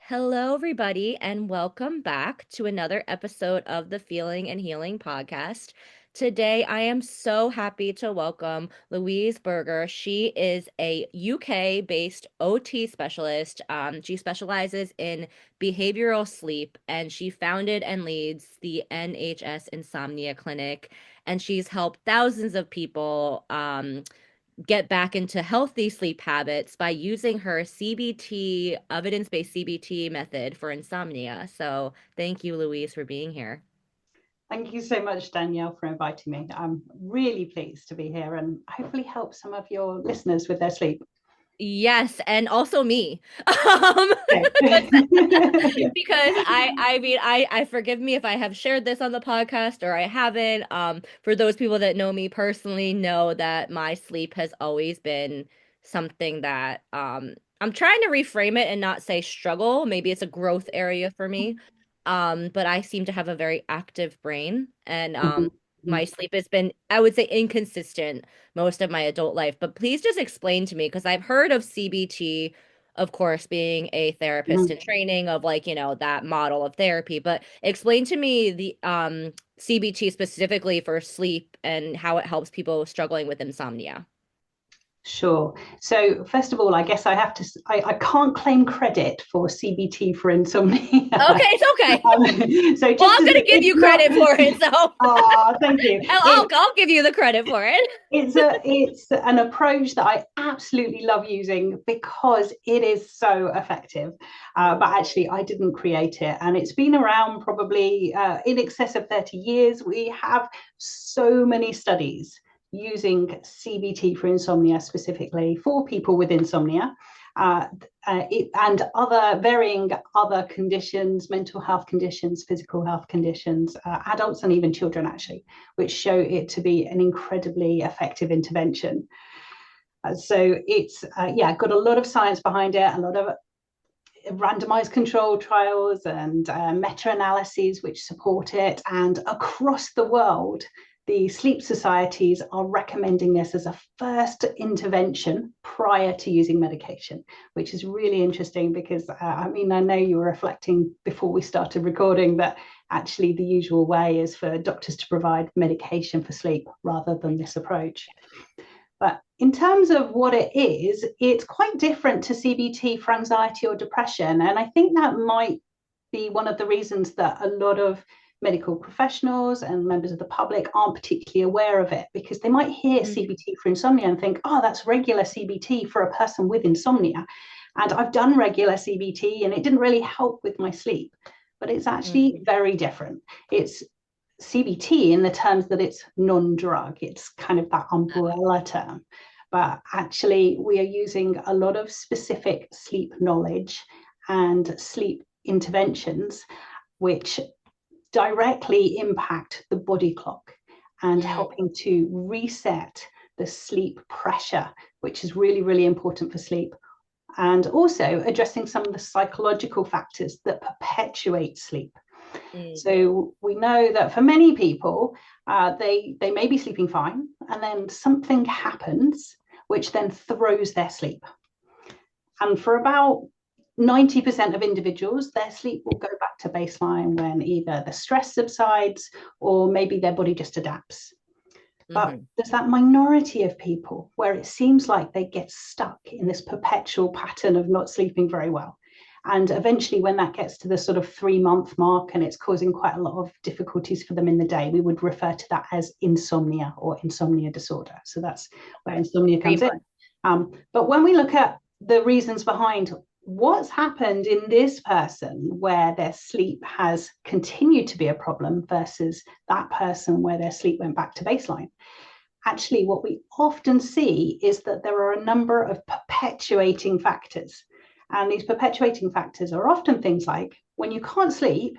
Hello, everybody, and welcome back to another episode of the Feeling and Healing podcast. Today, I am so happy to welcome Louise Berger. She is a UK-based OT specialist. She specializes in behavioral sleep, and she founded and leads the NHS Insomnia Clinic, and she's helped thousands of people get back into healthy sleep habits by using her CBT, evidence-based CBT method for insomnia. So thank you, Louise, for being here. Thank you so much, Danielle, for inviting me. I'm really pleased to be here and hopefully help some of your listeners with their sleep. Yes, and also me. Because because I forgive me if I have shared this on the podcast or I haven't. For those people that know me personally know that my sleep has always been something that I'm trying to reframe it and not say struggle. Maybe it's a growth area for me. But I seem to have a very active brain and my sleep has been, I would say, inconsistent most of my adult life. But please just explain to me, because I've heard of CBT, of course, being a therapist in training of like, that model of therapy. But explain to me the CBT specifically for sleep and how it helps people struggling with insomnia. Sure. So first of all, I guess I have to, I can't claim credit for CBT for insomnia. Okay, it's okay. So Well, just I'm as gonna give it's you not, credit for it, so thank you. I'll give you the credit for it. It's an approach that I absolutely love using because it is so effective. But actually, I didn't create it, and it's been around probably in excess of 30 years. We have so many studies using CBT for insomnia, specifically for people with insomnia. And other varying other conditions, mental health conditions, physical health conditions, adults and even children, actually, which show it to be an incredibly effective intervention. So it's got a lot of science behind it, a lot of randomized control trials and meta-analyses which support it. And across the world, the sleep societies are recommending this as a first intervention prior to using medication, which is really interesting because, I know you were reflecting before we started recording that actually the usual way is for doctors to provide medication for sleep rather than this approach. But in terms of what it is, it's quite different to CBT for anxiety or depression. And I think that might be one of the reasons that a lot of medical professionals and members of the public aren't particularly aware of it, because they might hear CBT for insomnia and think, oh, that's regular CBT for a person with insomnia. And I've done regular CBT and it didn't really help with my sleep. But it's actually very different. It's CBT in the terms that it's non-drug. It's kind of that umbrella term. But actually, we are using a lot of specific sleep knowledge and sleep interventions, which directly impact the body clock and helping to reset the sleep pressure, which is really, really important for sleep. And also addressing some of the psychological factors that perpetuate sleep. So we know that for many people, they may be sleeping fine, and then something happens which then throws their sleep. And for about 90% of individuals, their sleep will go back to baseline when either the stress subsides or maybe their body just adapts. But there's that minority of people where it seems like they get stuck in this perpetual pattern of not sleeping very well. And eventually, when that gets to the sort of 3-month mark and it's causing quite a lot of difficulties for them in the day, we would refer to that as insomnia or insomnia disorder. So that's where insomnia comes in. But when we look at the reasons behind what's happened in this person where their sleep has continued to be a problem versus that person where their sleep went back to baseline, actually what we often see is that there are a number of perpetuating factors. And these perpetuating factors are often things like when you can't sleep,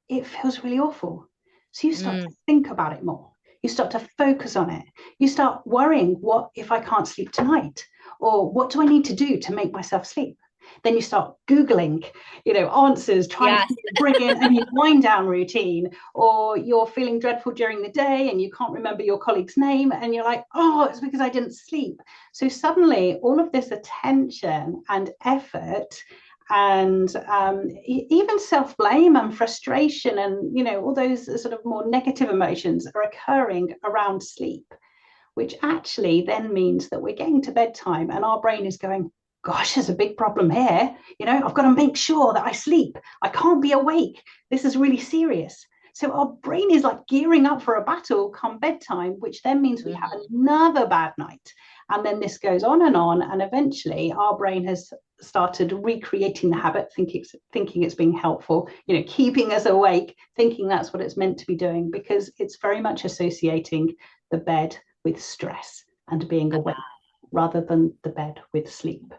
it feels really awful. So you start to think about it more. You start to focus on it. You start worrying, what if I can't sleep tonight? Or what do I need to do to make myself sleep? Then you start Googling, answers, trying to bring in a new wind down routine, or you're feeling dreadful during the day and you can't remember your colleague's name and you're like, oh, it's because I didn't sleep. So suddenly all of this attention and effort And even self-blame and frustration and, all those sort of more negative emotions are occurring around sleep, which actually then means that we're getting to bedtime and our brain is going, gosh, there's a big problem here. I've got to make sure that I sleep. I can't be awake. This is really serious. So our brain is like gearing up for a battle come bedtime, which then means we have another bad night. And then this goes on. And eventually our brain has started recreating the habit, thinking it's being helpful, keeping us awake, thinking that's what it's meant to be doing, because it's very much associating the bed with stress and being awake rather than the bed with sleep.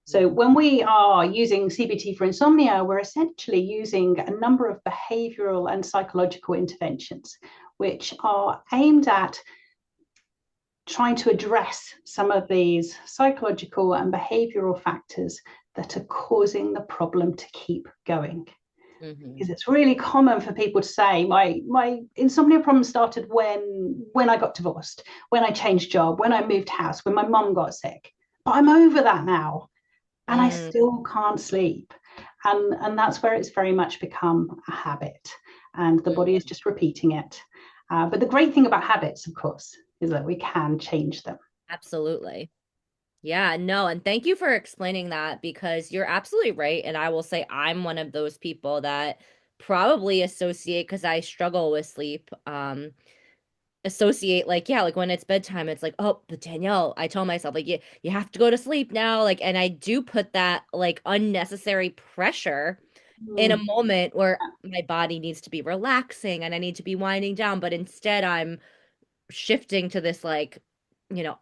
So when we are using CBT for insomnia, we're essentially using a number of behavioral and psychological interventions, which are aimed at trying to address some of these psychological and behavioral factors that are causing the problem to keep going. Because it's really common for people to say, my insomnia problem started when I got divorced, when I changed job, when I moved house, when my mum got sick. But I'm over that now, and I still can't sleep. And that's where it's very much become a habit, and the body is just repeating it. But the great thing about habits, of course, is that we can change them. Absolutely. Yeah, no, and thank you for explaining that, because you're absolutely right. And I will say I'm one of those people that probably associate, because I struggle with sleep, associate, like, yeah, like when it's bedtime, it's like, oh, but Danielle, I tell myself, like, you have to go to sleep now. Like, and I do put that like unnecessary pressure in a moment where my body needs to be relaxing and I need to be winding down. But instead I'm shifting to this, like,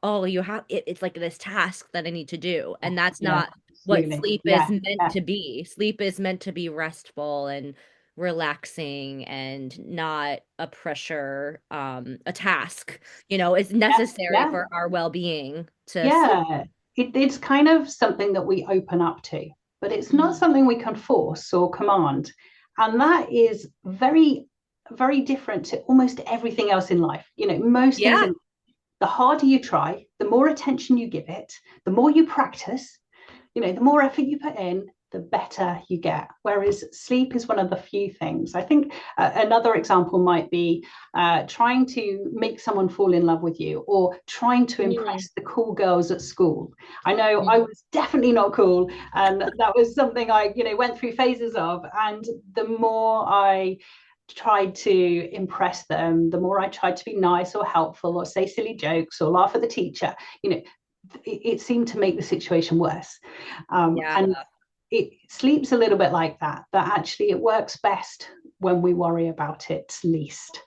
oh, you have it's like this task that I need to do. And that's Yeah, not what absolutely. sleep is Yeah, meant yeah. to be. Sleep is meant to be restful and relaxing and not a pressure, a task. It's necessary Yeah, for our well-being to sleep. yeah. It's kind of something that we open up to, but it's not Mm. something we can force or command. And that is very, very different to almost everything else in life. Most things Yeah. in the harder you try, the more attention you give it, the more you practice, the more effort you put in, the better you get. Whereas sleep is one of the few things. I think another example might be trying to make someone fall in love with you, or trying to Mm. impress the cool girls at school. I know I Mm. was definitely not cool, and that was something I, went through phases of. And the more I tried to impress them, the more I tried to be nice or helpful or say silly jokes or laugh at the teacher, it seemed to make the situation worse. Yeah. And it sleeps a little bit like that actually it works best when we worry about it least.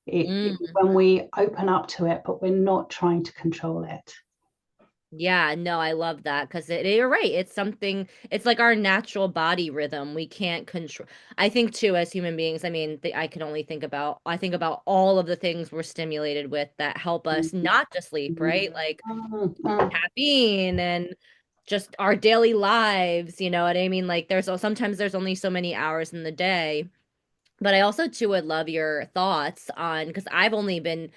Mm. When we open up to it, but we're not trying to control it. Yeah, no, I love that, because you're right. It's something, it's like our natural body rhythm. We can't control. I think too, as human beings, I mean, I think about all of the things we're stimulated with that help us not to sleep, right? Like caffeine and just our daily lives, you know what I mean? Like sometimes there's only so many hours in the day. But I also too would love your thoughts on, because I've only been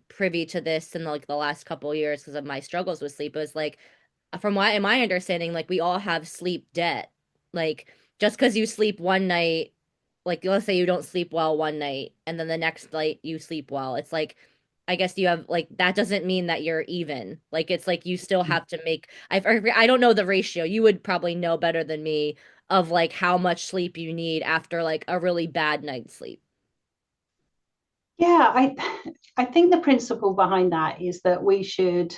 privy to this in like the last couple of years because of my struggles with sleep. It was like, from what in my understanding, like we all have sleep debt. Like, just because you sleep one night, like let's say you don't sleep well one night and then the next night you sleep well, it's like, I guess you have, like, that doesn't mean that you're even. Like, it's like you still have to make, I don't know the ratio. You would probably know better than me of like how much sleep you need after like a really bad night's sleep. Yeah, I think the principle behind that is that we should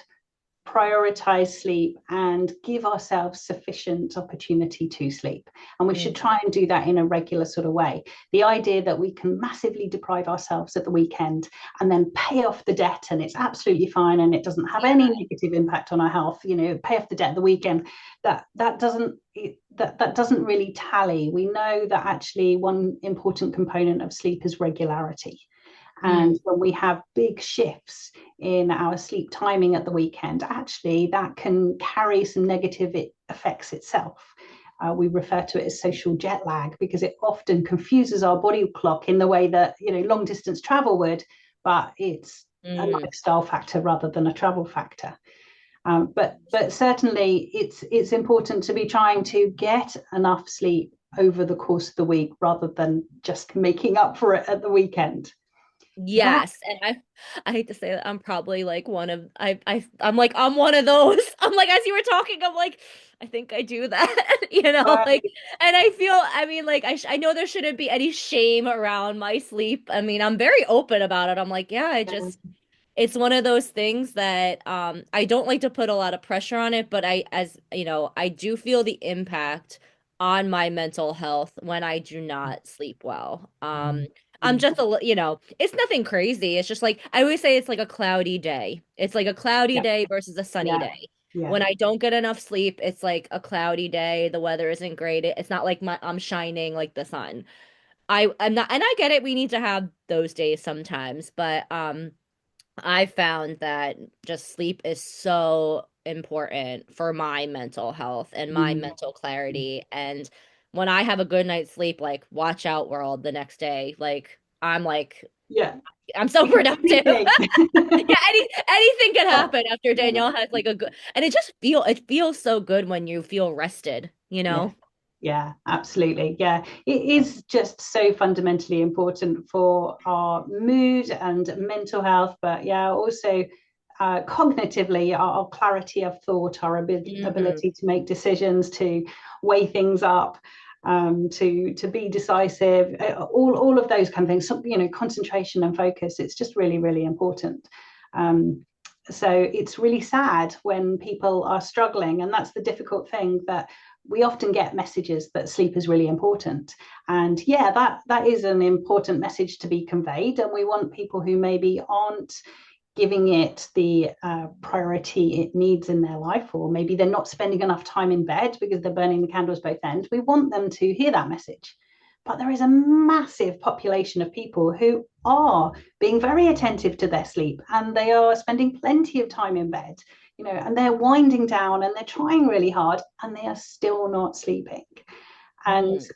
prioritize sleep and give ourselves sufficient opportunity to sleep. And we should Mm. try and do that in a regular sort of way. The idea that we can massively deprive ourselves at the weekend and then pay off the debt and it's absolutely fine and it doesn't have any negative impact on our health, pay off the debt at the weekend, that doesn't really tally. We know that actually one important component of sleep is regularity. Mm. And when we have big shifts in our sleep timing at the weekend, actually that can carry some negative effects itself. We refer to it as social jet lag because it often confuses our body clock in the way that long distance travel would, but it's a Mm. lifestyle factor rather than a travel factor. But certainly it's important to be trying to get enough sleep over the course of the week rather than just making up for it at the weekend. That Yes, and I hate to say that I'm probably like one of I'm like I'm one of those. I'm like as you were talking, I'm like I think I do that, like, and I feel I mean like I know there shouldn't be any shame around my sleep. I mean, I'm very open about it. I'm like, yeah, it's one of those things that I don't like to put a lot of pressure on it, but I do feel the impact on my mental health when I do not sleep well. I'm just it's nothing crazy. It's just like I always say it's like a cloudy day. It's like a cloudy yeah, day versus a sunny yeah, day. yeah, When I don't get enough sleep, it's like a cloudy day. The weather isn't great. It's not like I'm shining like the sun. I'm not, and I get it. We need to have those days sometimes, but I found that just sleep is so important for my mental health and my mm, mental clarity. And when I have a good night's sleep, like watch out world the next day, like yeah. I'm so productive. Completely. Yeah, anything can Yeah, happen after yeah, Danielle has like a good, and it feels so good when you feel rested, you yeah, know? yeah, absolutely. Yeah, it is just so fundamentally important for our mood and mental health, but yeah, also cognitively, our clarity of thought, our Hmm. ability to make decisions, to weigh things up, to be decisive, all of those kind of things. So, concentration and focus. It's just really, really important. Um, so it's really sad when people are struggling, and that's the difficult thing, that we often get messages that sleep is really important, and yeah, that is an important message to be conveyed, and we want people who maybe aren't giving it the priority it needs in their life, or maybe they're not spending enough time in bed because they're burning the candles both ends. We want them to hear that message. But there is a massive population of people who are being very attentive to their sleep, and they are spending plenty of time in bed, and they're winding down and they're trying really hard, and they are still not sleeping. And Mm.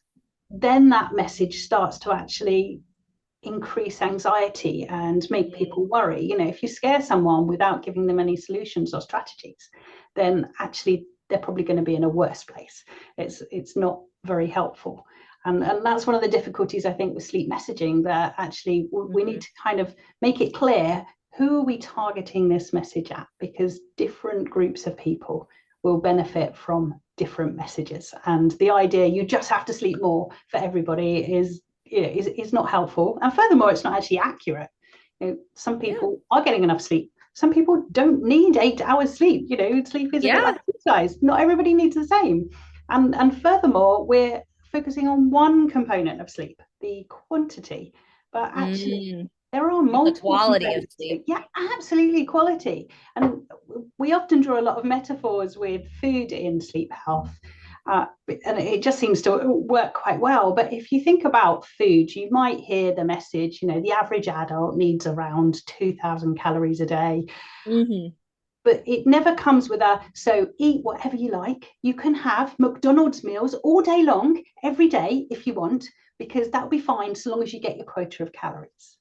then that message starts to actually increase anxiety and make Mm. people worry. If you scare someone without giving them any solutions or strategies, then actually they're probably going to be in a worse place. It's not very helpful. And that's one of the difficulties, I think, with sleep messaging, that actually we need Mhm. to kind of make it clear, who are we targeting this message at, because different groups of people will benefit from different messages. And the idea you just have to sleep more for everybody is not helpful. And furthermore, it's not actually accurate. Some Yeah. people are getting enough sleep. Some people don't need 8 hours sleep. Sleep is a bit like Yeah. exercise. Not everybody needs the same. And furthermore, we're focusing on one component of sleep, the quantity. But actually, Mm. there are The multiple quality of components to sleep. sleep. Yeah, absolutely, quality. And we often draw a lot of metaphors with food in sleep health. And it just seems to work quite well. But if you think about food, you might hear the message, the average adult needs around 2,000 calories a day. Hmm. But it never comes with so eat whatever you like. You can have McDonald's meals all day long, every day, if you want, because that'll be fine so long as you get your quota of calories.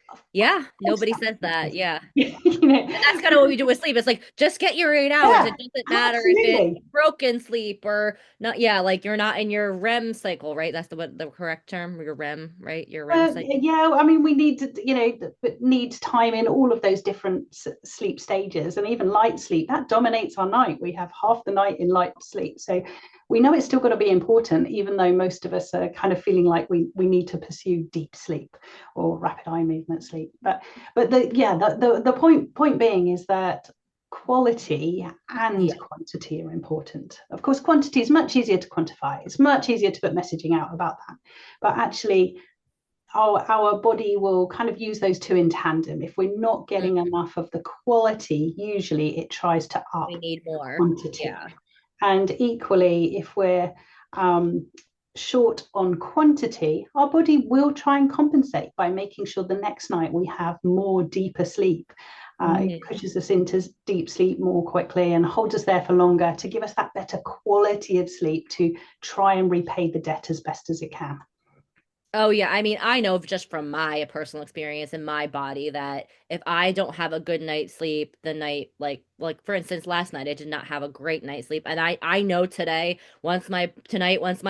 Of Yeah, course, nobody that's says not that. true. Yeah. you know, And that's kind of what we do with sleep. It's like just get your 8 hours. yeah, It doesn't matter if it's absolutely. broken sleep or not. Yeah, like you're not in your REM cycle, right? That's the correct term. Your REM, right? Your REM cycle. Yeah, I mean, we need to, need time in all of those different sleep stages, and even light sleep that dominates our night. We have half the night in light sleep, so we know it's still got to be important, even though most of us are kind of feeling like we need to pursue deep sleep or rapid eye movement sleep. But the point being is that quality Yeah. and quantity are important. Of course, quantity is much easier to quantify. It's much easier to put messaging out about that, but actually our body will kind of use those two in tandem. If we're not getting Mhm. enough of the quality, usually it tries to up We need the more. quantity. Yeah. And equally, if we're short on quantity, our body will try and compensate by making sure the next night we have more deeper sleep. It Mhm. pushes us into deep sleep more quickly and holds us there for longer to give us that better quality of sleep, to try and repay the debt as best as it can. Oh yeah, I mean, I know just from my personal experience in my body that if I don't have a good night's sleep the night like for instance last night I did not have a great night's sleep and I know today once my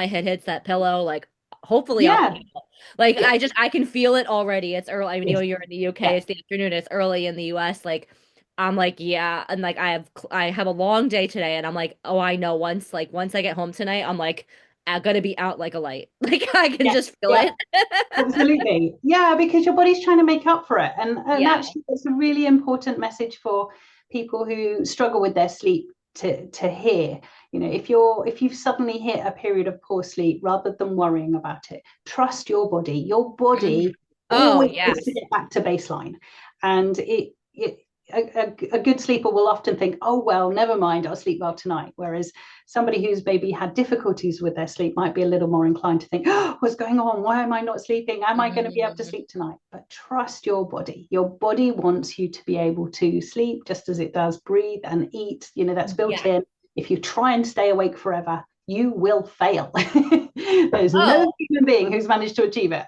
head hits that pillow like hopefully I'll Yeah. be out. Like Yes. I can feel it already. It's early. I mean, Yes. you're in the UK, Yeah. it's the afternoon, it's early in the US like I'm like, yeah, and like I have a long day today and I'm like, oh, I know once I get home tonight, I'm like I'm gonna be out like a light. Like I can Yes. just feel Yeah. it. Absolutely. Yeah, because your body's trying to make up for it. And Yeah. actually it's a really important message for people who struggle with their sleep to hear. You know, if you've suddenly hit a period of poor sleep, rather than worrying about it, trust your body. Your Mhm. body Oh, always wants to yes. get back to baseline. And it a good sleeper will often think, oh, well, never mind, I'll sleep well tonight. Whereas somebody who's maybe had difficulties with their sleep might be a little more inclined to think, oh, what's going on? Why am I not sleeping? Am I going to be able to Mhm. sleep tonight? But trust your body. Your body wants you to be able to sleep just as it does breathe and eat. You know, that's built Yeah. in. If you try and stay awake forever, you will fail. There's no Oh, human being who's managed to achieve it.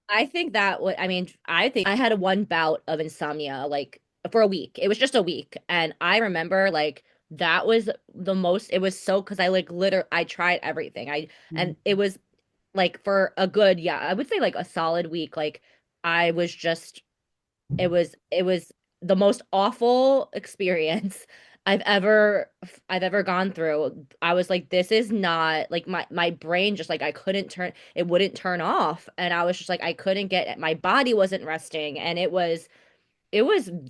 I think that what I mean, I think I had a one bout of insomnia like for a week. It was just a week. And I remember like that was the most it was so because I like literally I tried everything. I and it was like for a good, yeah, I would say like a solid week. Like I was just it was the most awful experience I've ever gone through. I was like, this is not like my brain just like I couldn't turn it wouldn't turn off. And I was just like I couldn't get my body wasn't resting and it was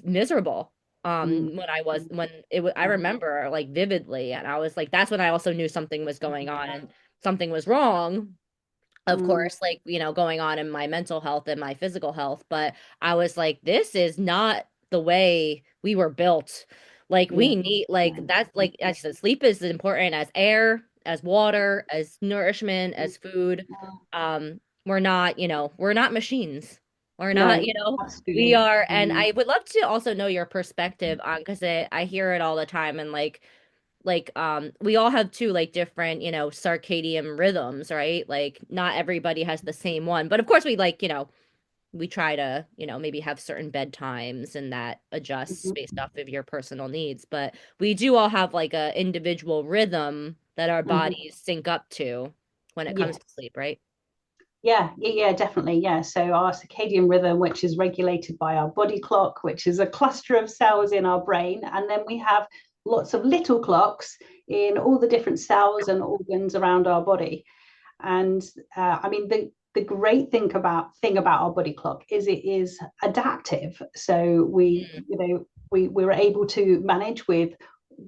miserable. When I was when it was I remember like vividly and I was like that's when I also knew something was going on and something was wrong of course, like, going on in my mental health and my physical health. But I was like, this is not the way we were built. Like, Yeah. we need, like, that's like, as I said, sleep is as important as air, as water, as nourishment, as food. We're not, we're not machines. We're not, No, we absolutely. are. And I would love to also know your perspective on, because I hear it all the time. And we all have two like different circadian rhythms, right? Like not everybody has the same one, but of course we we try to maybe have certain bedtimes and that adjusts Mhm, based off of your personal needs, but we do all have like a individual rhythm that our mhm. bodies sync up to when it comes Yes. to sleep, right? Yeah, definitely. Yeah. So our circadian rhythm, which is regulated by our body clock, which is a cluster of cells in our brain, and then we have lots of little clocks in all the different cells and organs around our body. And I mean, the great thing about our body clock is it is adaptive. So Mm. we're able to manage with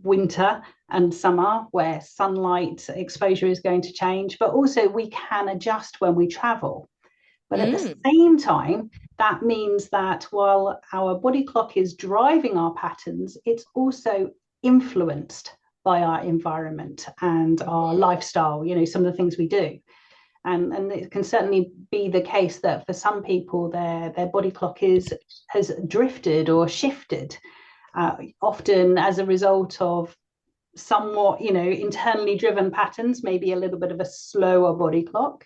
winter and summer where sunlight exposure is going to change, but also we can adjust when we travel. But at the Mm. same time, that means that while our body clock is driving our patterns, it's also influenced by our environment and our Mhm. lifestyle, some of the things we do. And it can certainly be the case that for some people their body clock is has drifted or shifted, often as a result of somewhat internally driven patterns, maybe a little bit of a slower body clock,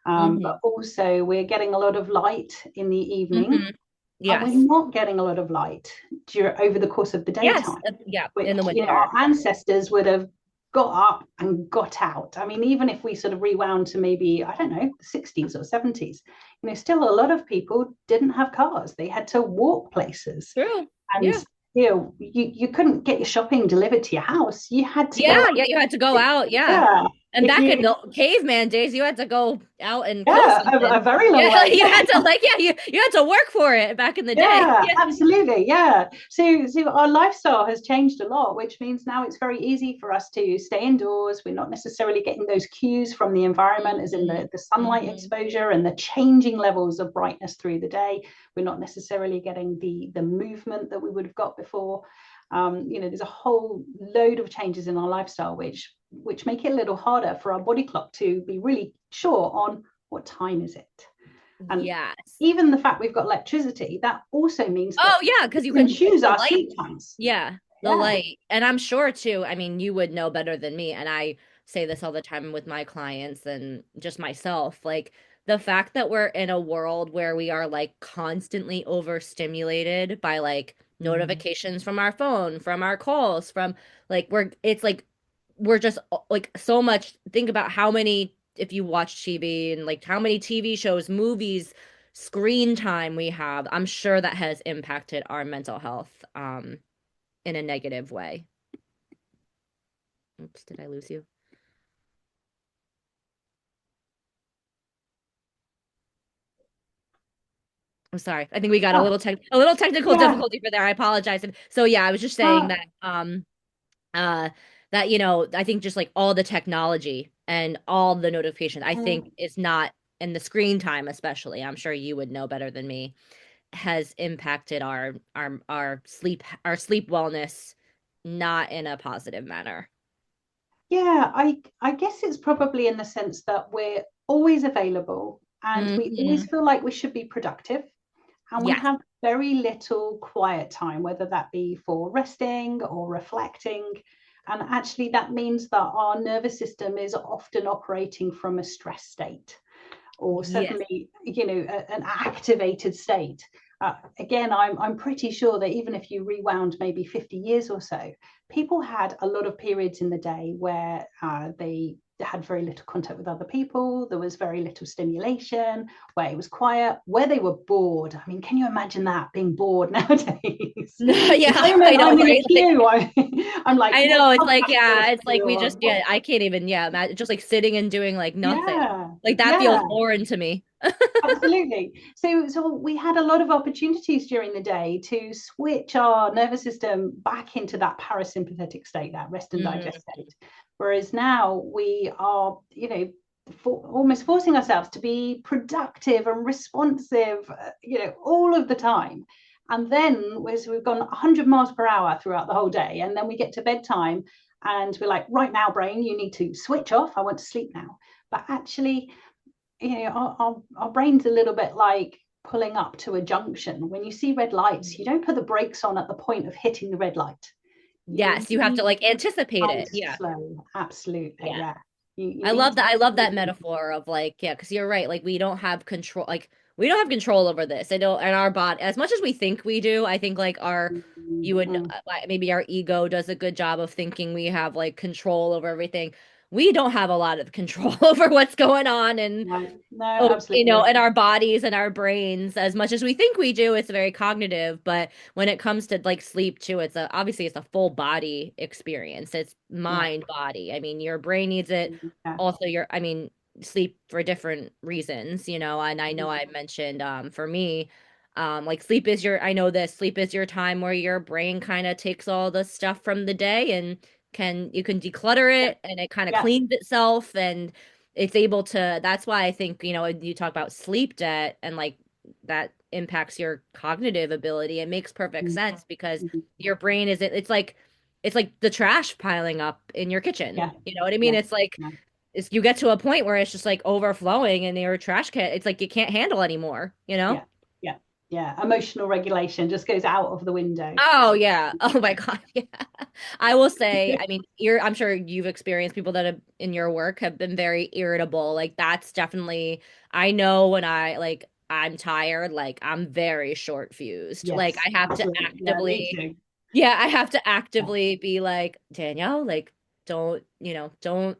but Mhm. also we're getting a lot of light in the evening Mhm. and we're Yes. not getting a lot of light over the course of the Yes. daytime, Yeah, which in the our winter. ancestors would have got up and got out. I mean, even if we sort of rewound to maybe, I don't know, the 60s or 70s, still a lot of people didn't have cars. They had to walk places. True. And Yeah. you couldn't get your shopping delivered to your house. You had to go Yeah, out. yeah, you had to go out. Yeah. Yeah. And If back in you the caveman days, you had to go out and kill Yeah, a something. very long Yeah, way. you had to like, yeah, you had to work for it back in the day. Yeah, Yeah. absolutely. Yeah. So our lifestyle has changed a lot, which means now it's very easy for us to stay indoors. We're not necessarily getting those cues from the environment, as in Hmm. the sunlight Hmm. exposure and the changing levels of brightness through the day. We're not necessarily getting the movement that we would have got before. There's a whole load of changes in our lifestyle which make it a little harder for our body clock to be really sure on what time is it. And Yes. even the fact we've got electricity, that also means Oh that yeah, we because you can can choose the our light. sleep times. Yeah, the Yeah. light. And I'm sure too, I mean, you would know better than me. And say this all the time with my clients and just myself, like the fact that we're in a world where we are like constantly overstimulated by like Mm. notifications from our phone, from our calls, from like it's like we're just like so much. Think about how many, if you watch TV and like how many TV shows, movies, screen time we have. I'm sure that has impacted our mental health in a negative way. Oops, did I lose you? I'm sorry. I think we got Oh, a little technical yeah. difficulty for there. I apologize. So yeah, I was just saying Uh, that uh that I think just like all the technology and all the notifications, I think mm. is not, and the screen time especially, I'm sure you would know better than me, has impacted our sleep wellness not in a positive manner. Yeah, I guess it's probably in the sense that we're always available and we always Hmm. feel like we should be productive, and we Yes. have very little quiet time, whether that be for resting or reflecting. And actually, that means that our nervous system is often operating from a stress state, or Yes. certainly, an activated state. Again, I'm pretty sure that even if you rewound maybe 50 years or so, people had a lot of periods in the day where they had very little contact with other people, there was very little stimulation, where it was quiet, where they were bored. I mean, can you imagine that, being bored nowadays? No, The yeah, I moment know, I'm in a right? queue, I'm like, I what know, it's like, podcast do I yeah, listen it's to? like we just, yeah, I can't even, yeah, imagine just like sitting and doing like nothing. Yeah, Like that feels yeah. foreign to me. Absolutely. So we had a lot of opportunities during the day to switch our nervous system back into that parasympathetic state, that rest and digest Mm, state. Whereas now we are, almost forcing ourselves to be productive and responsive, all of the time. And then we've gone 100 miles per hour throughout the whole day. And then we get to bedtime and we're like, right now, brain, you need to switch off. I want to sleep now. But actually, our brain's a little bit like pulling up to a junction. When you see red lights, you don't put the brakes on at the point of hitting the red light. You yes, you have to need like anticipate time it. to Yeah. slow. Absolutely, Yeah. yeah. You I need love to. that. I love that metaphor of like, yeah, because you're right. Like we don't have control. Like we don't have control over this. I don't, and our body, as much as we think we do, I think like you would, Mm-hmm. maybe our ego does a good job of thinking we have like control over everything. We don't have a lot of control over what's going on, and No, no, oh, absolutely. in our bodies and our brains, as much as we think we do, it's very cognitive. But when it comes to like sleep too, obviously it's a full body experience. It's Yeah, mind, body. I mean, your brain needs it. yeah. Also, I mean, sleep for different reasons, and I know I mentioned, for me, like I know this, sleep is your time where your brain kind of takes all the stuff from the day and you can declutter Yeah, it and it kind of yeah, cleans itself, and it's able to, that's why I think, you talk about sleep debt and like that impacts your cognitive ability. It makes perfect sense because mm-hmm. your brain isn't, it's like the trash piling up in your kitchen. Yeah, You know what I mean? yeah, It's like yeah. you get to a point where it's just like overflowing and your trash can, it's like you can't handle anymore, you know? Yeah, yeah, yeah. Emotional regulation just goes out of the window. Oh yeah. Oh my God. Yeah. I will say, I mean, I'm sure you've experienced people that have in your work have been very irritable. Like that's definitely, I know when I'm tired, like I'm very short fused. Like Yes, I have to absolutely. Yeah, me actively, too. yeah, I have to Yeah, actively be like, Danielle, like don't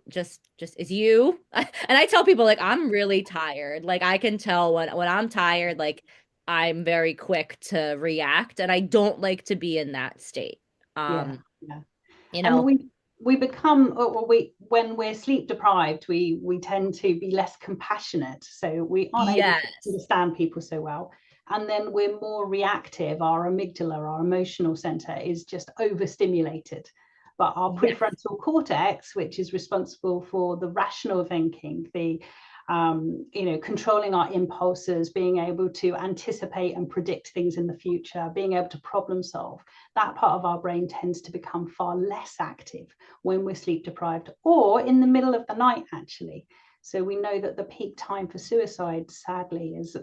just it's you. And I tell people like I'm really tired. Like I can tell when I'm tired, like I'm very quick to react and I don't like to be in that state. yeah, Um, yeah. you And know, we become, or we when we're sleep deprived, we tend to be less compassionate, so we aren't able to yes. understand people so well. And then we're more reactive. Our amygdala, our emotional center, is just overstimulated. But our Yes. prefrontal cortex, which is responsible for the rational thinking, the controlling our impulses, being able to anticipate and predict things in the future, being able to problem solve, that part of our brain tends to become far less active when we're sleep deprived or in the middle of the night, actually. So we know that the peak time for suicide, sadly, is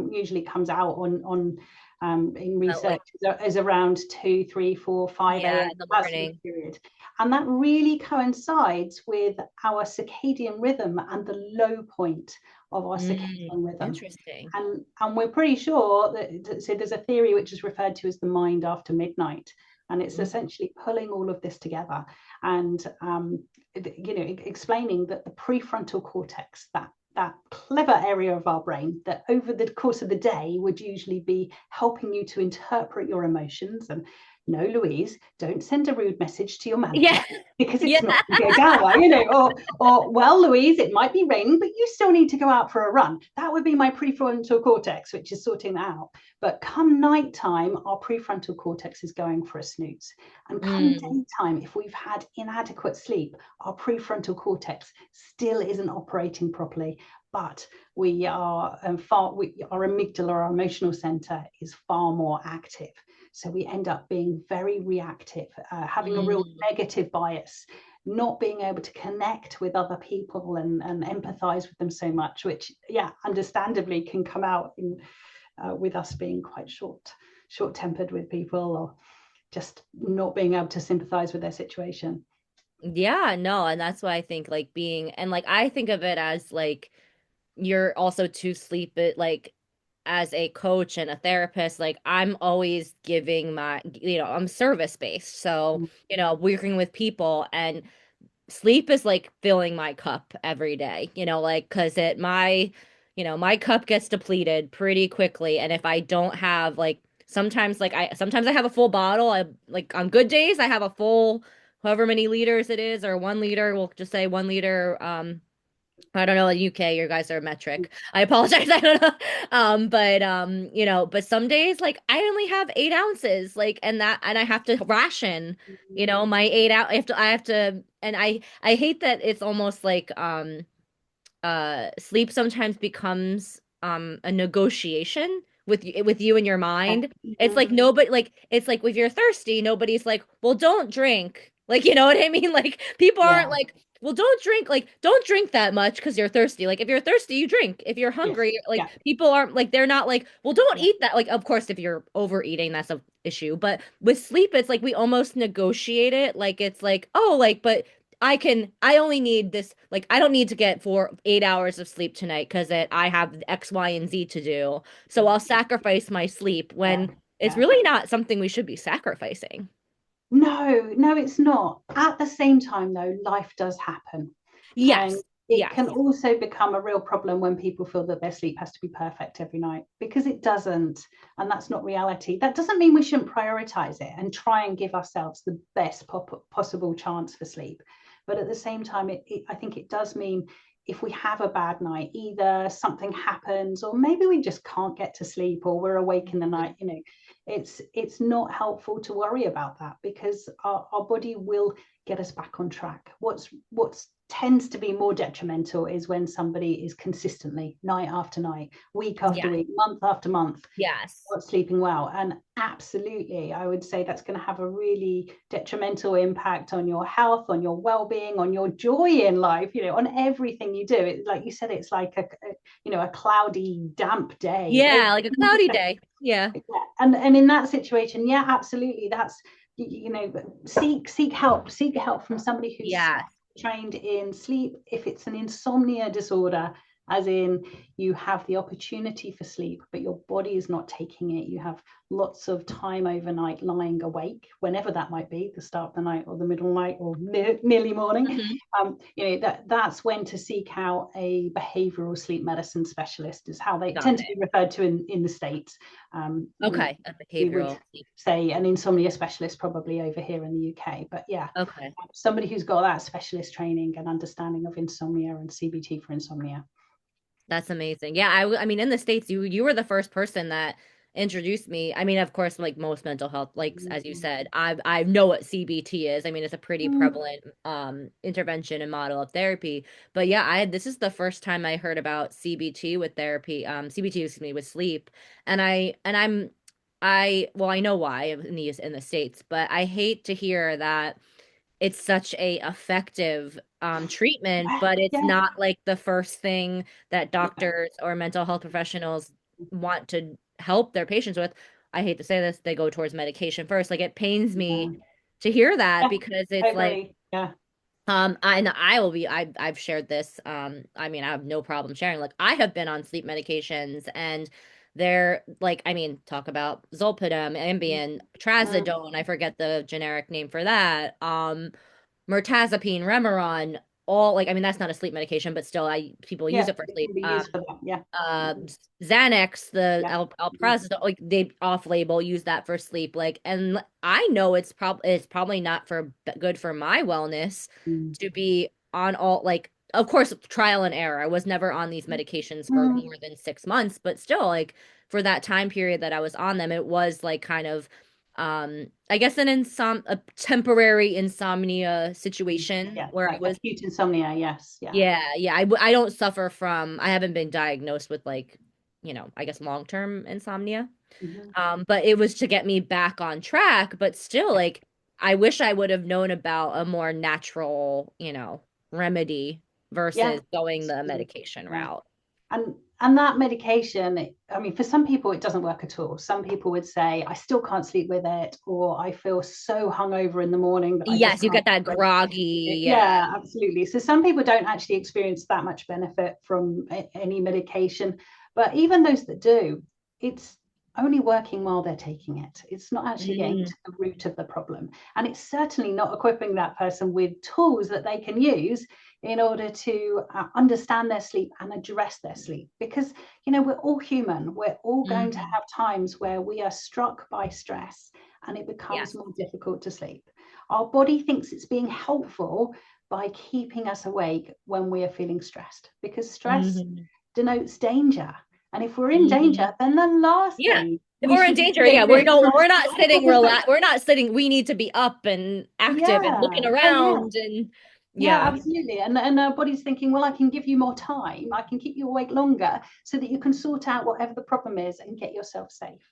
usually comes out on in Felt like, research is around 2, 3, 4, 5 yeah, a.m., in the that sort of morning. period. And that really coincides with our circadian rhythm and the low point of our circadian rhythm. Interesting. And we're pretty sure that, so there's a theory which is referred to as the mind after midnight. And it's Mm. essentially pulling all of this together and explaining that the prefrontal cortex, that clever area of our brain that over the course of the day would usually be helping you to interpret your emotions. And no, Louise, don't send a rude message to your Yeah. manager because Yeah. it's not going to go down well, or well, Louise, it might be raining, but you still need to go out for a run. That would be my prefrontal cortex, which is sorting that out. But come nighttime, our prefrontal cortex is going for a snooze. And come Mm. daytime, if we've had inadequate sleep, our prefrontal cortex still isn't operating properly. But our amygdala, our emotional center, is far more active. So we end up being very reactive, having a real Mm. negative bias, not being able to connect with other people and empathize with them so much, which, yeah, understandably can come out with us being quite short-tempered with people, or just not being able to sympathize with their situation. Yeah, no, and that's why I think like being and like I think of it as like you're also to sleep it like as a coach and a therapist, like I'm always giving my, I'm service based. So, working with people and sleep is like filling my cup every day, like because my cup gets depleted pretty quickly. And if I don't have like sometimes I have a full bottle. I like on good days I have a full however many liters it is, or 1 liter, we'll just say 1 liter. I don't know, in UK, you guys are metric. I apologize. I don't know. But some days like I only have 8 ounces, like and I have to ration, my 8 out. I have to, and I hate that it's almost like sleep sometimes becomes a negotiation with you and your mind. It's like nobody like it's like if you're thirsty, nobody's like, well, don't drink. Like, you know what I mean? Like people aren't Yeah. like, well, don't drink that much because you're thirsty. Like if you're thirsty, you drink. If you're Yes. hungry, like Yeah. people aren't like they're not like, well, don't Yeah. eat that. Like, of course, if you're overeating, that's a issue. But with sleep, it's like we almost negotiate it. Like it's like, oh, like, but I only need this, like, I don't need to get 8 hours of sleep tonight because I have X, Y, and Z to do. So I'll sacrifice my sleep Yeah. when it's Yeah. really not something we should be sacrificing. No, no, it's not. At the same time, though, life does happen. And Yes. it Yes. can also become a real problem when people feel that their sleep has to be perfect every night, because it doesn't. And that's not reality. That doesn't mean we shouldn't prioritize it and try and give ourselves the best possible chance for sleep. But at the same time, I think it does mean if we have a bad night, either something happens or maybe we just can't get to sleep or we're awake in the night, it's not helpful to worry about that, because our body will get us back on track. What's tends to be more detrimental is when somebody is consistently, night after night, week after Yes. week, month after month, Yes. not sleeping well. And absolutely, I would say that's going to have a really detrimental impact on your health, on your well-being, on your joy in life, on everything you do. Like you said, it's like a cloudy, damp day. Yeah, like a cloudy day. Yeah. And in that situation, yeah, absolutely, that's seek help from somebody who's Yes. trained in sleep. If it's an insomnia disorder, as in you have the opportunity for sleep but your body is not taking it, you have lots of time overnight lying awake, whenever that might be, the start of the night or the middle night or nearly morning, Hmm. that's when to seek out a behavioral sleep medicine specialist, is how they Got tend to it. be referred to in the States. Okay. A We would behavioral. say an insomnia specialist probably over here in the UK. But yeah, Okay. somebody who's got that specialist training and understanding of insomnia and CBT for insomnia. That's amazing. Yeah, I mean, in the States, you were the first person that introduced me. I mean, of course, like most mental health, like as you said, I know what CBT is. I mean, it's a pretty prevalent intervention and model of therapy. But yeah, I this is the first time I heard about CBT with therapy, CBT, excuse me, with sleep. I know why in the States, but I hate to hear that it's such a effective treatment, Yeah, but it's yeah, not like the first thing that yeah. doctors or mental health professionals want to help their patients with. I hate to say this, they go towards medication first. Like it pains Yeah, me to hear that yeah, because I it's like agree. Yeah, and I will be I've shared this I mean I have no problem sharing like I have been on sleep medications and they're like I mean talk about Zolpidem, Ambien, mm, Trazodone, I forget the generic name for that. Mirtazapine, Remeron, all like I mean that's not a sleep medication but still I people use yeah, it for it sleep. can be used for that. Yeah, uh Xanax, the yeah, Alprazolam, like they off label use that for sleep. Like, and I know it's probably not for good for my wellness mm, to be on all like of course trial and error. I was never on these medications for mm, more than 6 months, but still like for that time period that I was on them, it was like kind of I guess a temporary insomnia situation yeah, where I like was acute insomnia. Yes, yeah. yeah. I don't suffer from, I haven't been diagnosed with like, I guess long-term insomnia. Mhm. But it was to get me back on track, but still Yeah, like I wish I would have known about a more natural, remedy yeah, versus going the absolutely. medication Yeah. route. And that medication, I mean, for some people it doesn't work at all. Some people would say, I still can't sleep with it, or I feel so hungover in the morning that I just Yes, you can't get that sleep. groggy, yeah. Yeah, absolutely. So some people don't actually experience that much benefit from any medication, but even those that do, it's only working while they're taking it. It's not actually getting Mm, to the root of the problem. And it's certainly not equipping that person with tools that they can use in order to understand their sleep and address their sleep. Because, we're all human. We're all going to mhm. have times where we are struck by stress and it Yes. becomes more difficult to sleep. Our body thinks it's being helpful by keeping us awake when we are feeling stressed, because stress Hmm. denotes danger. And if we're in danger, Hmm. then the last Yeah. thing If we we're in should be danger, doing yeah, is we're not sitting we're not sitting, we need to be up and active and looking yeah, oh yeah, around and yeah, yeah. absolutely. And our body's thinking, well, I can give you more time, I can keep you awake longer so that you can sort out whatever the problem is and get yourself safe.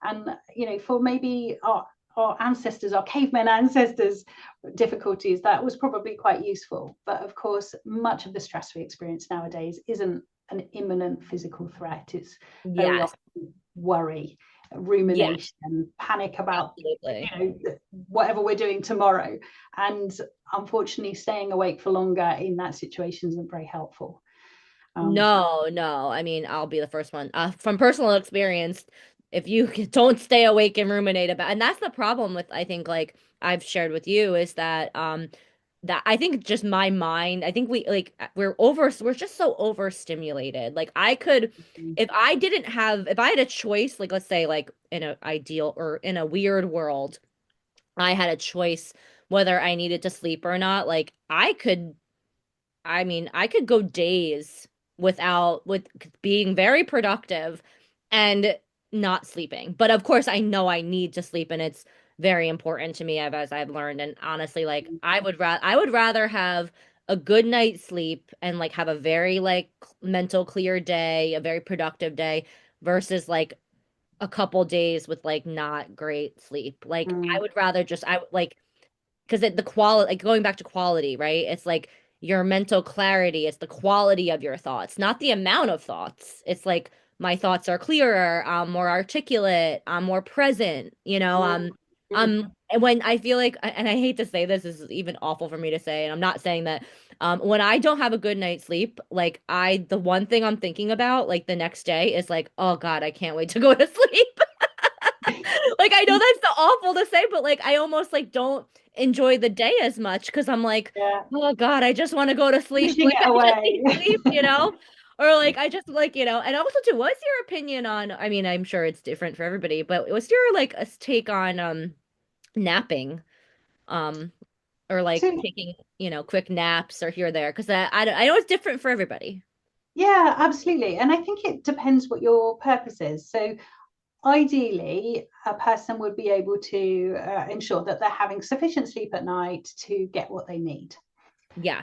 And for maybe our ancestors, our cavemen ancestors, difficulties, that was probably quite useful. But of course, much of the stress we experience nowadays isn't an imminent physical threat. It's very Yes. often worry, Yeah, rumination, panic about absolutely. whatever we're doing tomorrow. And unfortunately, staying awake for longer in that situation isn't very helpful. um, No, no. I mean, I'll be the first one. From personal experience, if you don't stay awake and ruminate about, and that's the problem with, I think, like I've shared with you, is that I think just my mind, I think we're just so overstimulated. Like I could, if I had a choice, like let's say, like in an ideal or in a weird world, I had a choice whether I needed to sleep or not. Like I mean, I could go days with being very productive and not sleeping. But of course, I know I need to sleep and it's very important to me as I've learned. And honestly, like I would rather have a good night's sleep and like have a very like mental clear day, a very productive day versus like a couple days with like not great sleep. Like I mm, would rather just I like because the quality, like going back to quality, right? It's like your mental clarity, it's the quality of your thoughts, not the amount of thoughts. It's like my thoughts are clearer, I'm more articulate, I'm more present, mm, mm. and when I feel like, and I hate to say this is even awful for me to say, and I'm not saying that, when I don't have a good night's sleep, like the one thing I'm thinking about, like the next day is like, oh God, I can't wait to go to sleep. Like I know that's so awful to say, but like I almost like don't enjoy the day as much because I'm like, Yeah, oh God, I just want to go to sleep. wishing Like it I just away. need sleep, Or like I just like, and also too, what's your opinion on, I mean, I'm sure it's different for everybody, but what's your like a take on napping? Um or like So taking, quick naps or here or there? Because I know it's different for everybody. yeah, absolutely. And I think it depends what your purpose is. So ideally, a person would be able to ensure that they're having sufficient sleep at night to get what they need. Yeah.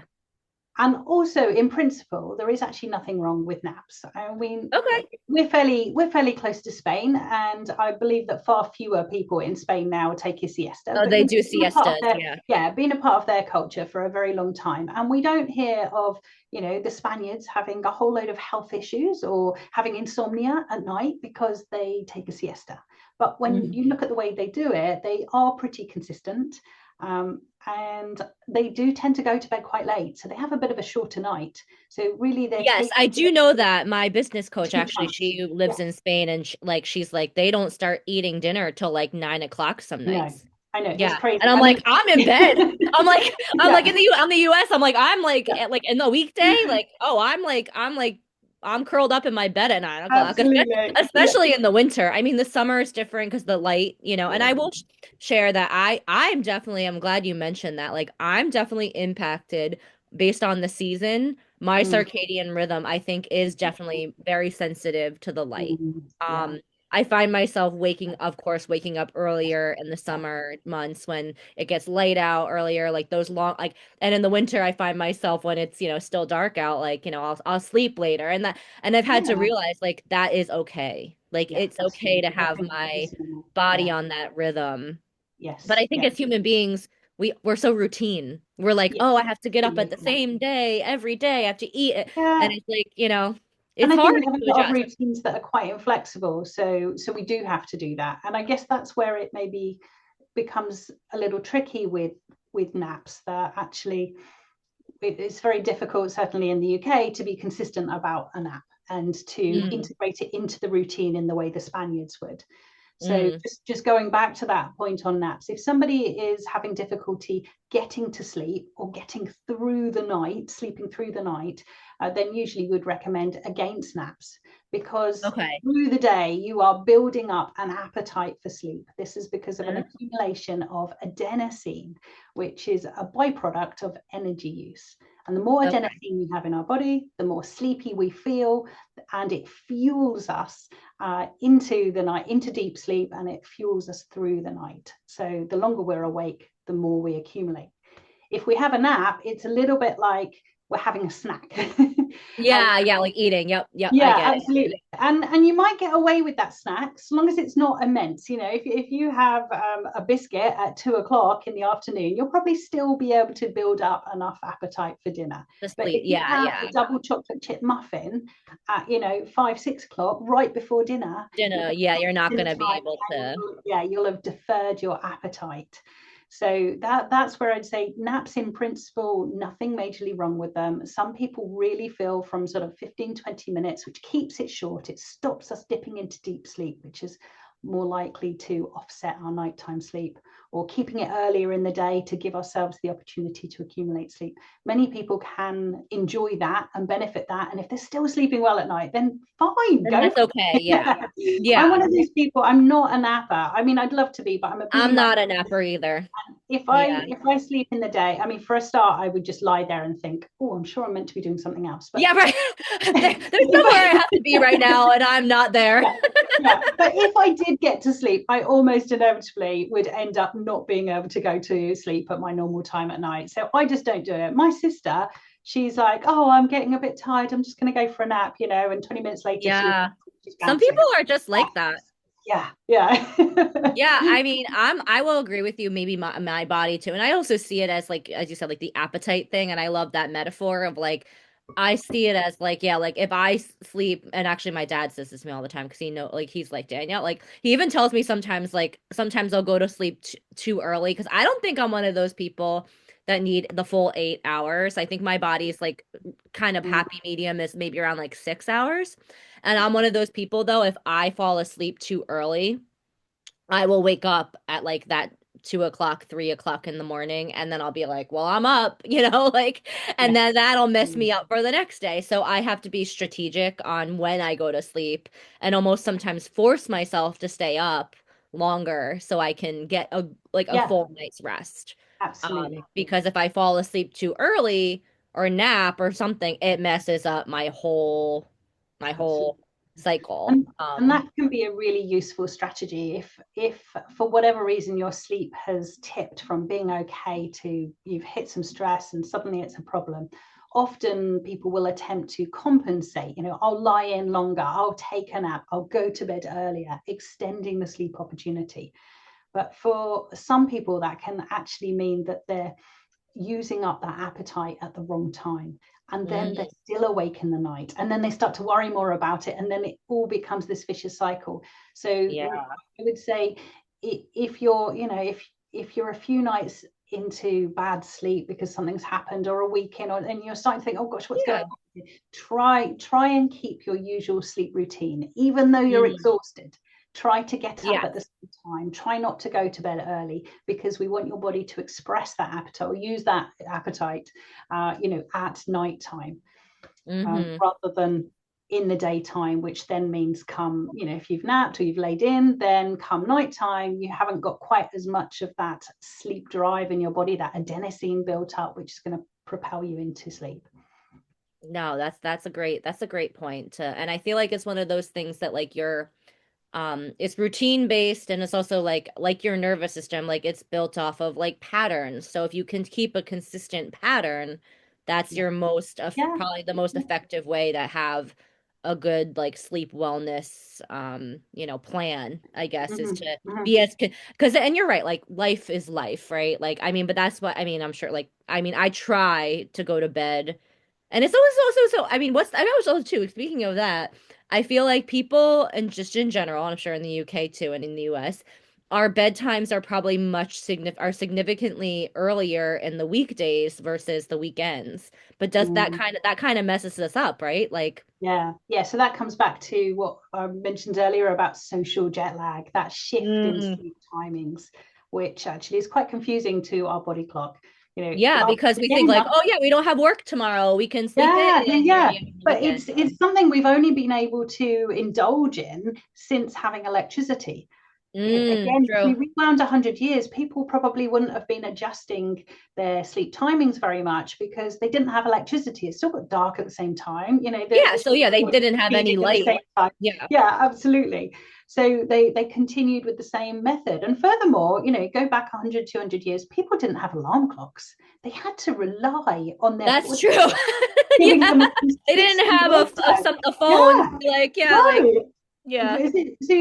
And also, in principle, there is actually nothing wrong with naps. I mean, Okay. we're fairly close to Spain, and I believe that far fewer people in Spain now take a siesta. Oh, But they do been a part of siestas, their yeah. yeah, been a part of their culture for a very long time, and we don't hear of the Spaniards having a whole load of health issues or having insomnia at night because they take a siesta. But when you Mhm. look at the way they do it, they are pretty consistent. And they do tend to go to bed quite late. So they have a bit of a shorter night. So really they're Yes, taking I do know that. My business coach, two actually, chunks. she Yeah, lives in Spain, and she's like, they don't start eating dinner till like 9 o'clock some no, nights. I know, it's Yeah. crazy. And I'm I mean, like, I'm in bed. I'm like yeah, in the US, I'm like, I'm yeah, like in the weekday, like, oh, I'm curled up in my bed at 9 o'clock, absolutely. Yeah. especially in the winter. I mean, the summer is different because the light, and Yeah. I will share that I'm glad you mentioned that. Like, I'm definitely impacted based on the season. My Mm, circadian rhythm, I think, is definitely very sensitive to the light. yeah. I find myself waking up earlier in the summer months when it gets light out earlier, like those long, like, and in the winter, I find myself when it's, still dark out, like, I'll sleep later. And I've had to Yeah. realize, like, that is okay. Like, Yeah, it's okay to absolutely. I have think that my is normal. body Yeah. on that rhythm. But Yes. I think Yeah. as human beings, we're so routine. We're like, Yes. oh, I have to get up at Absolutely. the same day every day. I have to eat it. And Yeah. it's like, And it's I think hard we have to a lot of adjust. routines that are quite inflexible. So we do have to do that. And I guess that's where it maybe becomes a little tricky with naps, that actually it's very difficult, certainly in the UK, to be consistent about a nap and to Mm, integrate it into the routine in the way the Spaniards would. So mm, just going back to that point on naps, if somebody is having difficulty getting to sleep or getting through the night, sleeping through the night, then usually would recommend against naps, because okay. through the day you are building up an appetite for sleep. This is because of an Uh, accumulation of adenosine, which is a byproduct of energy use. And the more Okay. adenosine we have in our body, the more sleepy we feel, and it fuels us into the night, into deep sleep, and it fuels us through the night. So the longer we're awake, the more we accumulate. If we have a nap, it's a little bit like we're having a snack. And Yeah, yeah, like eating. Yep, yep, I yeah, get it. absolutely. And you might get away with that snack as long as it's not immense. If you have a biscuit at 2 o'clock in the afternoon, you'll probably still be able to build up enough appetite for dinner. The But sleep. if you Yeah, have yeah. a double chocolate chip muffin at 5, 6 o'clock, right before dinner, you're Dinner. going Yeah, to have you're not dinner gonna be time, able and to. you'll have deferred your appetite. So that's where I'd say naps, in principle, nothing majorly wrong with them. Some people really feel from sort of 15, 20 minutes, which keeps it short. It stops us dipping into deep sleep, which is more likely to offset our nighttime sleep, or keeping it earlier in the day to give ourselves the opportunity to accumulate sleep. Many people can enjoy that and benefit that. And if they're still sleeping well at night, then fine, And go that's for okay. Yeah. it. I'm Yeah. one of those people, I'm not a napper. I mean, I'd love to be, but I'm a busy I'm mum. not a napper either. Yeah. If I sleep in the day, I mean, for a start, I would just lie there and think, oh, I'm sure I'm meant to be doing something else. But Yeah, right. There's if somewhere I I, have to be right now, and I'm not there. yeah, yeah. But if I did get to sleep, I almost inevitably would end up not being able to go to sleep at my normal time at night. So I just don't do it. My sister, she's like, oh, I'm getting a bit tired. I'm just going to go for a nap, and 20 minutes later, Yeah. she's Some bouncing. people are just like that. Yeah, yeah. Yeah, I mean, I will agree with you, maybe my body too. And I also see it as, like, as you said, like the appetite thing. And I love that metaphor of, like, I see it as, like, yeah, like if I sleep, and actually my dad says this to me all the time because like, he's like, Danielle, like, he even tells me sometimes, like, sometimes I'll go to sleep too early, because I don't think I'm one of those people that need the full 8 hours. I think my body's like kind of happy medium is maybe around like 6 hours. And I'm one of those people, though, if I fall asleep too early, I will wake up at like that 2 o'clock, 3 o'clock in the morning, and then I'll be like, well, I'm up, like, and Yes. then that'll mess me up for the next day. So I have to be strategic on when I go to sleep, and almost sometimes force myself to stay up longer so I can get a Yeah, full night's rest. absolutely. Because if I fall asleep too early or nap or something, it messes up my whole Absolutely. cycle. And that can be a really useful strategy if for whatever reason your sleep has tipped from being okay to you've hit some stress and suddenly it's a problem. Often people will attempt to compensate. I'll lie in longer, I'll take a nap, I'll go to bed earlier, extending the sleep opportunity. But for some people, that can actually mean that they're using up that appetite at the wrong time. And then they're Mm, still awake in the night. And then they start to worry more about it. And then it all becomes this vicious cycle. So yeah. I would say if you're, if you're a few nights into bad sleep because something's happened, or a weekend, and you're starting to think, oh gosh, what's going Yeah. on? Try and keep your usual sleep routine, even though you're Mm, exhausted. Try to get up yeah. at the same time. Try not to go to bed early, because we want your body to express that appetite, or use that appetite, at night time, Hmm. rather than in the daytime, which then means come, if you've napped or you've laid in, then come nighttime, you haven't got quite as much of that sleep drive in your body, that adenosine built up, which is going to propel you into sleep. No, that's a great point to, and I feel like it's one of those things that like you're it's routine based, and it's also like your nervous system, like it's built off of like patterns. So if you can keep a consistent pattern, that's Yeah, your most yeah, probably the most effective way to have a good like sleep wellness plan, I guess, is mm-hmm, to mm-hmm. be as because and you're right, like life is life, right? Like I mean, but that's what I mean, I'm sure, like I mean, I try to go to bed, and it's also so I mean, what's I was also too, speaking of that, I feel like people, and just in general, and I'm sure in the UK too and in the US, our bedtimes are probably are significantly earlier in the weekdays versus the weekends. But does Mm. that kind of messes us up, right? Like, Yeah, yeah. So that comes back to what I mentioned earlier about social jet lag, that shift in mm, sleep timings, which actually is quite confusing to our body clock. yeah, because we think Again, like, oh yeah, we don't have work tomorrow. We can sleep yeah, yeah, in, yeah. on the But weekend. it's something we've only been able to indulge in since having electricity. Again, if we True. rewound 100 years, people probably wouldn't have been adjusting their sleep timings very much, because they didn't have electricity. It still got dark at the same time. Yeah, The so yeah, they was didn't have any feeding at the light. same time. Yeah. Yeah, absolutely. So they continued with the same method. And furthermore, go back 100, 200 years, people didn't have alarm clocks. They had to rely on their That's body true. giving Yeah. them a They didn't consistent have wake time. a phone to Yeah, be like, yeah, like, no. yeah. So,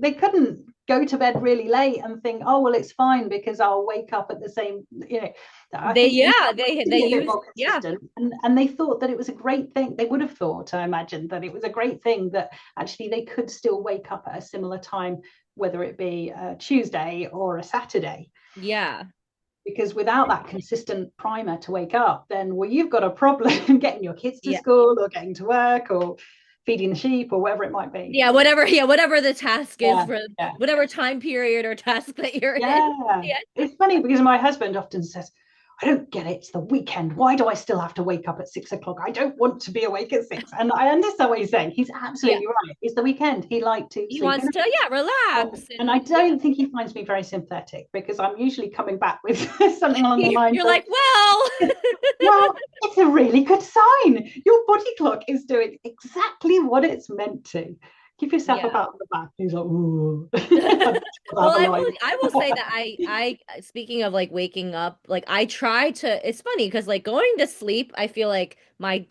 they couldn't go to bed really late and think, oh well, it's fine because I'll wake up at the same. I They think we yeah, need to they be a bit use more yeah. consistent, and they thought that it was a great thing. They would have thought, I imagine, that it was a great thing that actually they could still wake up at a similar time, whether it be a Tuesday or a Saturday. Yeah. Because without that consistent primer to wake up, then well, you've got a problem getting your kids to Yeah. school, or getting to work, or feeding the sheep, or whatever it might be. Yeah, whatever the task is Yeah, for yeah, whatever time period or task that you're in. yeah. Yeah. It's funny because my husband often says, I don't get it. It's the weekend. Why do I still have to wake up at 6 o'clock? I don't want to be awake at 6. And I understand what he's saying. He's Yeah. absolutely right. It's the weekend. He liked to He sleep in. wants to, yeah, relax And I and yeah. don't think he finds me very sympathetic, because I'm usually coming back with something along the lines You're of, like, well, well, it's a really good sign. Your body clock is doing exactly what it's meant to. Give yourself a yeah. pat on the back. He's like, ooh. Well, Have a line. I will say that I speaking of like waking up, like I try to, it's funny because like going to sleep, I feel like my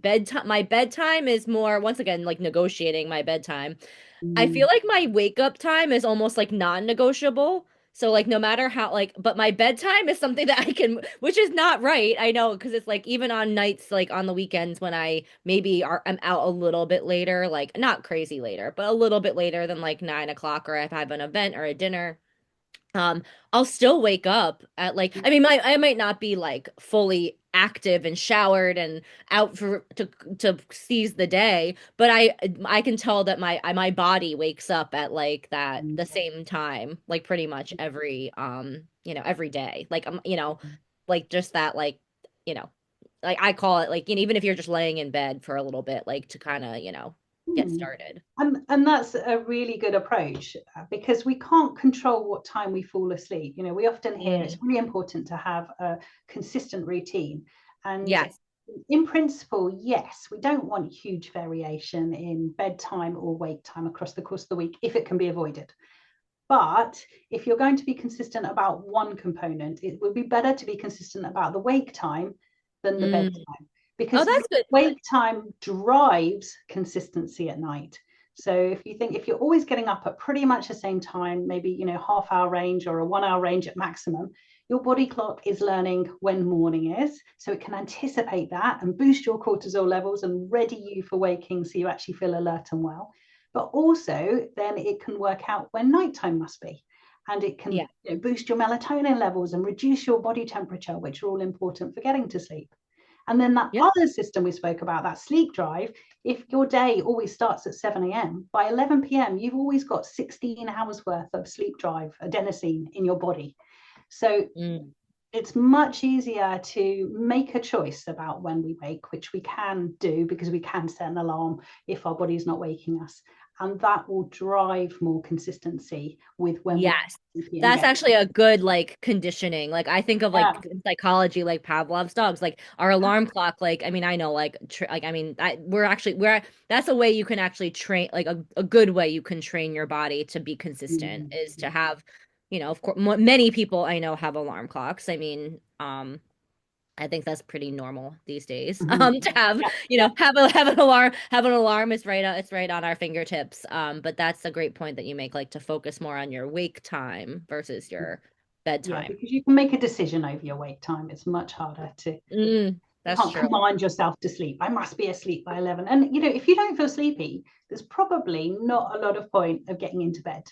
bedtime is more, once again, like negotiating my bedtime. I feel Mm, like my wake up time is almost like non-negotiable. So like no matter how like, but my bedtime is something that I can, which is not right. I know, because it's like even on nights like on the weekends when I maybe I'm out a little bit later, like not crazy later, but a little bit later than like 9 o'clock, or if I have an event or a dinner, um, I'll still wake up at like, I mean, I might not be like fully active and showered and out to seize the day, but I can tell that my body wakes up at like that mm, the same time, like pretty much every every day. Like like just that you know, like I call it like, even if you're just laying in bed for a little bit, like to kind of, get mm. started. And that's a really good approach, because we can't control what time we fall asleep. We often hear it's Mm. really important to have a consistent routine. And Yes. in principle, yes, we don't want huge variation in bedtime or wake time across the course of the week if it can be avoided. But if you're going to be consistent about one component, it would be better to be consistent about the wake time than the Mm. bedtime, Oh, because that's good. wake time drives consistency at night. So if you're always getting up at pretty much the same time, maybe half hour range or a 1 hour range at maximum, your body clock is learning when morning is, so it can anticipate that and boost your cortisol levels and ready you for waking so you actually feel alert and well. But also then it can work out when nighttime must be. And it can Yeah. boost your melatonin levels and reduce your body temperature, which are all important for getting to sleep. And then that Yep. other system we spoke about, that sleep drive, if your day always starts at 7 a.m., by 11 p.m., you've always got 16 hours worth of sleep drive, adenosine in your body. So Mm. it's much easier to make a choice about when we wake, which we can do because we can set an alarm if our body's not waking us. And that will drive more consistency with when we're Yes. sleepy and That's get. actually a good like conditioning. Like I think of Yeah. like in psychology, like Pavlov's dogs, like our alarm clock. Like I mean, I know like like I mean, we're that's a way you can actually train like a good way you can train your body to be consistent is to have, of course, many people I know have alarm clocks. I mean, I think that's pretty normal these days. To have, Yeah. have an alarm is right it's right on our fingertips. But that's a great point that you make, like to focus more on your wake time versus your Yeah, bedtime. because you can make a decision over your wake time. It's much harder to. You That's can't true. command yourself to sleep. I must be asleep by 11. And if you don't feel sleepy, there's probably not a lot of point of getting into bed.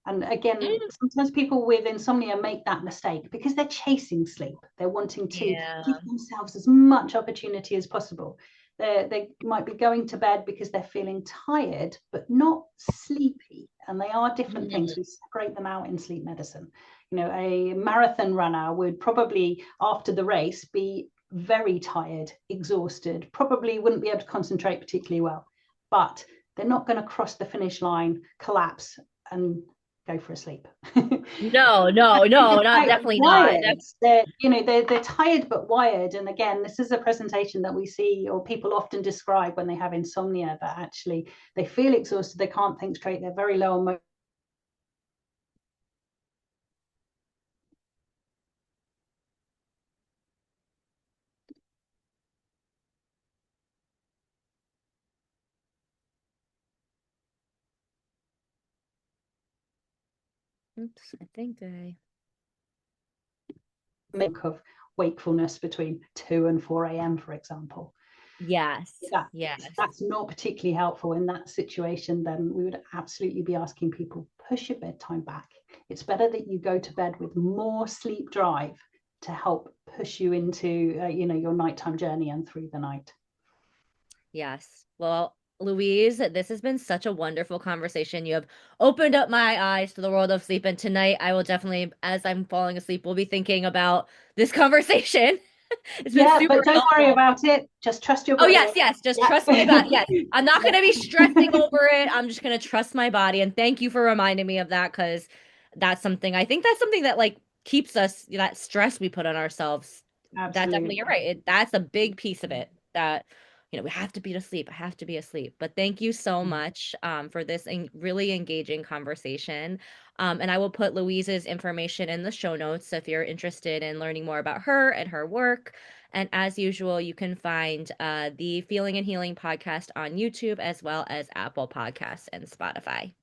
And again, Mm, sometimes people with insomnia make that mistake because they're chasing sleep. They're wanting to yeah. give themselves as much opportunity as possible. They might be going to bed because they're feeling tired, but not sleepy. And they are different things. Mm, We separate them out in sleep medicine. A marathon runner would probably, after the race, be very tired, exhausted, probably wouldn't be able to concentrate particularly well. But they're not going to cross the finish line, collapse, and go for a sleep. no, no, no, not Quite definitely not. wired. They're tired but wired. And again, this is a presentation that we see or people often describe when they have insomnia, that actually they feel exhausted, they can't think straight, they're very low on. Oops, I think I. Of wakefulness between 2 and 4 a.m., for example. Yes, That, yes, if that's not particularly helpful in that situation, then we would absolutely be asking people, push your bedtime back. It's better that you go to bed with more sleep drive to help push you into your nighttime journey and through the night. yes. Well, Louise, this has been such a wonderful conversation. You have opened up my eyes to the world of sleep, and tonight I will definitely, as I'm falling asleep, will be thinking about this conversation. It's been Yeah, super but don't worry helpful. about it. Just trust your Oh, body. yes, yes. Just Yeah. trust my body. Yes. I'm not going Yeah, to be stressing over it. I'm just going to trust my body. And thank you for reminding me of that because I think that's something that like keeps us, that stress we put on ourselves. That definitely, you're absolutely. right. That's a big piece of it that, we have to be asleep. I have to be asleep. But thank you so much for this really engaging conversation. And I will put Louise's information in the show notes if you're interested in learning more about her and her work. And as usual, you can find the Feeling and Healing podcast on YouTube as well as Apple Podcasts and Spotify.